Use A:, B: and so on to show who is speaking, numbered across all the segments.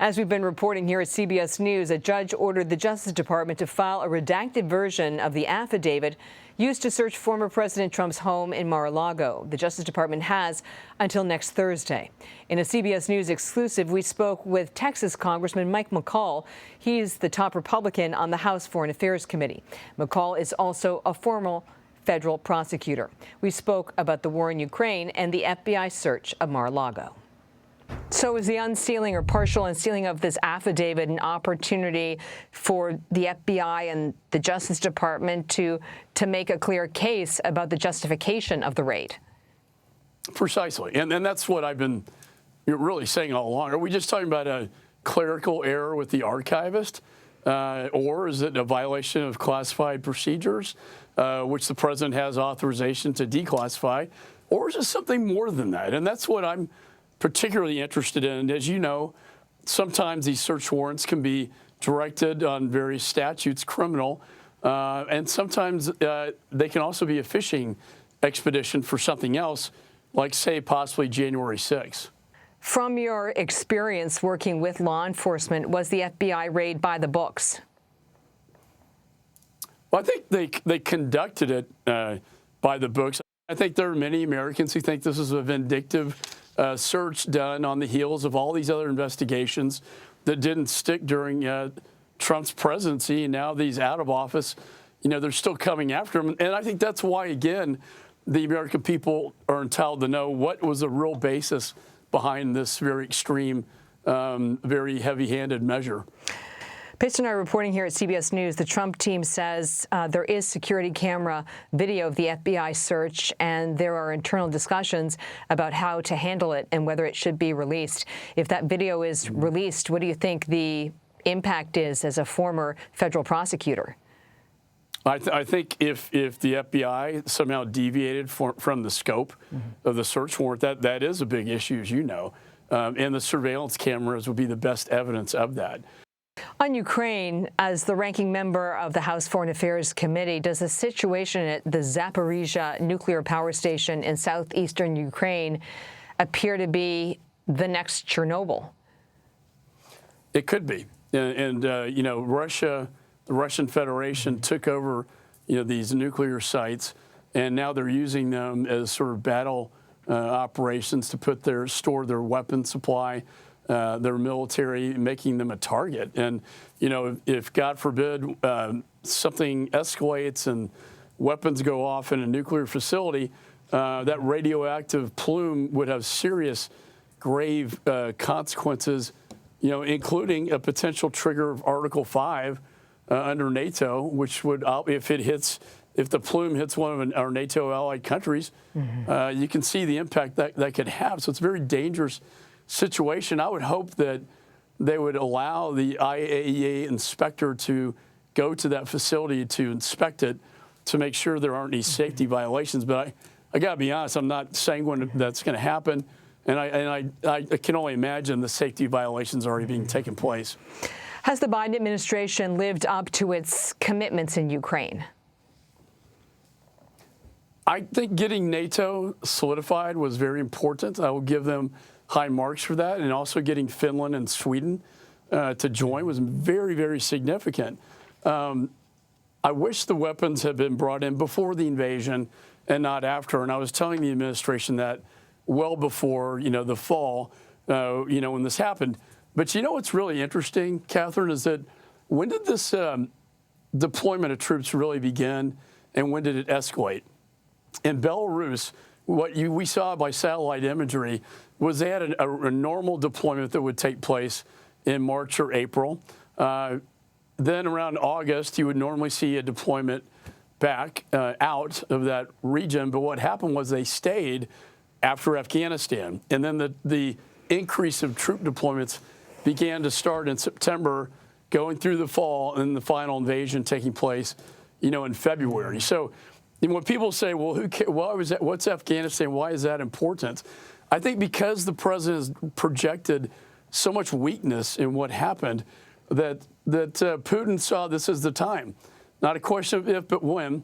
A: As we've been reporting here at CBS News, a judge ordered the Justice Department to file a redacted version of the affidavit used to search former President Trump's home in Mar-a-Lago. The Justice Department has until next Thursday. In a CBS News exclusive, we spoke with Texas Congressman Mike McCaul. He's the top Republican on the House Foreign Affairs Committee. McCaul is also a former federal prosecutor. We spoke about the war in Ukraine and the FBI search of Mar-a-Lago. So is the unsealing or partial unsealing of this affidavit an opportunity for the FBI and the Justice Department to make a clear case about the justification of the raid?
B: Precisely. And that's what I've been really saying all along. Are we just talking about a clerical error with the archivist? Or is it a violation of classified procedures, which the president has authorization to declassify? Or is it something more than that? And that's what I'm particularly interested in. As you know, sometimes these search warrants can be directed on various statutes, criminal, and sometimes they can also be a fishing expedition for something else, like, say, possibly January 6th.
A: From your experience working with law enforcement, was the FBI raid by the books?
B: Well, I think they conducted it by the books. I think there are many Americans who think this is a vindictive search done on the heels of all these other investigations that didn't stick during Trump's presidency, and now these out of office, they're still coming after him. And I think that's why, again, the American people are entitled to know what was the real basis behind this very extreme, very heavy-handed measure.
A: Based on our reporting here at CBS News, the Trump team says there is security camera video of the FBI search, and there are internal discussions about how to handle it and whether it should be released. If that video is released, what do you think the impact is as a former federal prosecutor?
B: I think if the FBI somehow deviated from the scope of the search warrant, that is a big issue, as you know, and the surveillance cameras would be the best evidence of that.
A: On Ukraine, as the ranking member of the House Foreign Affairs Committee, does the situation at the Zaporizhzhia nuclear power station in southeastern Ukraine appear to be the next Chernobyl?
B: It could be. And Russia, the Russian Federation took over, these nuclear sites, and now they're using them as sort of battle operations to store their weapon supply, their military, making them a target. And, if God forbid something escalates and weapons go off in a nuclear facility, that radioactive plume would have serious, grave consequences, including a potential trigger of Article 5 under NATO, which would, if the plume hits one of our NATO allied countries, you can see the impact that could have. So it's a very dangerous situation. I would hope that they would allow the IAEA inspector to go to that facility to inspect it to make sure there aren't any safety violations. But I got to be honest, I'm not saying when that's going to happen, and I can only imagine the safety violations already being taken place.
A: Has the Biden administration lived up to its commitments in Ukraine?
B: I think getting NATO solidified was very important. I will give them high marks for that, and also getting Finland and Sweden to join was very, very significant. I wish the weapons had been brought in before the invasion and not after, and I was telling the administration that well before, the fall, when this happened. But what's really interesting, Catherine, is that when did this deployment of troops really begin, and when did it escalate? In Belarus, what we saw by satellite imagery was they had a normal deployment that would take place in March or April. Then around August, you would normally see a deployment back out of that region. But what happened was they stayed after Afghanistan. And then the increase of troop deployments began to start in September, going through the fall, and the final invasion taking place, in February. So when people say, well, what's Afghanistan? Why is that important? I think because the president has projected so much weakness in what happened that Putin saw this as the time, not a question of if, but when,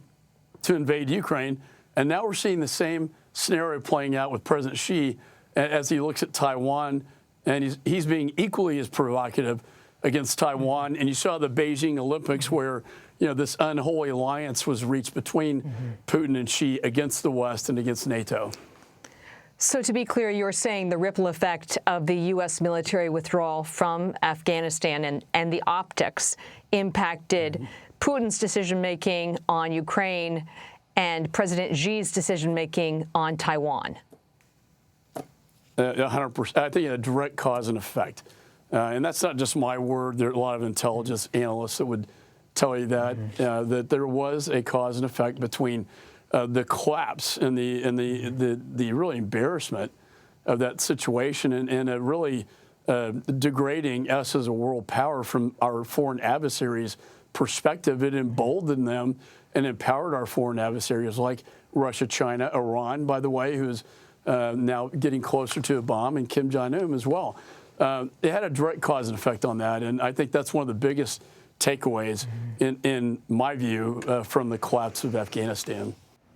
B: to invade Ukraine. And now we're seeing the same scenario playing out with President Xi as he looks at Taiwan and he's being equally as provocative against Taiwan. And you saw the Beijing Olympics where, this unholy alliance was reached between Putin and Xi against the West and against NATO.
A: So to be clear, you're saying the ripple effect of the U.S. military withdrawal from Afghanistan and the optics impacted Putin's decision-making on Ukraine and President Xi's decision-making on Taiwan.
B: 100%. I think a direct cause and effect. And that's not just my word. There are a lot of intelligence analysts that would tell you that, that there was a cause and effect between the collapse and the really embarrassment of that situation and really degrading us as a world power from our foreign adversaries' perspective. It emboldened them and empowered our foreign adversaries like Russia, China, Iran, by the way, who's now getting closer to a bomb, and Kim Jong-un as well. It had a direct cause and effect on that, and I think that's one of the biggest takeaways, in my view, from the collapse of Afghanistan.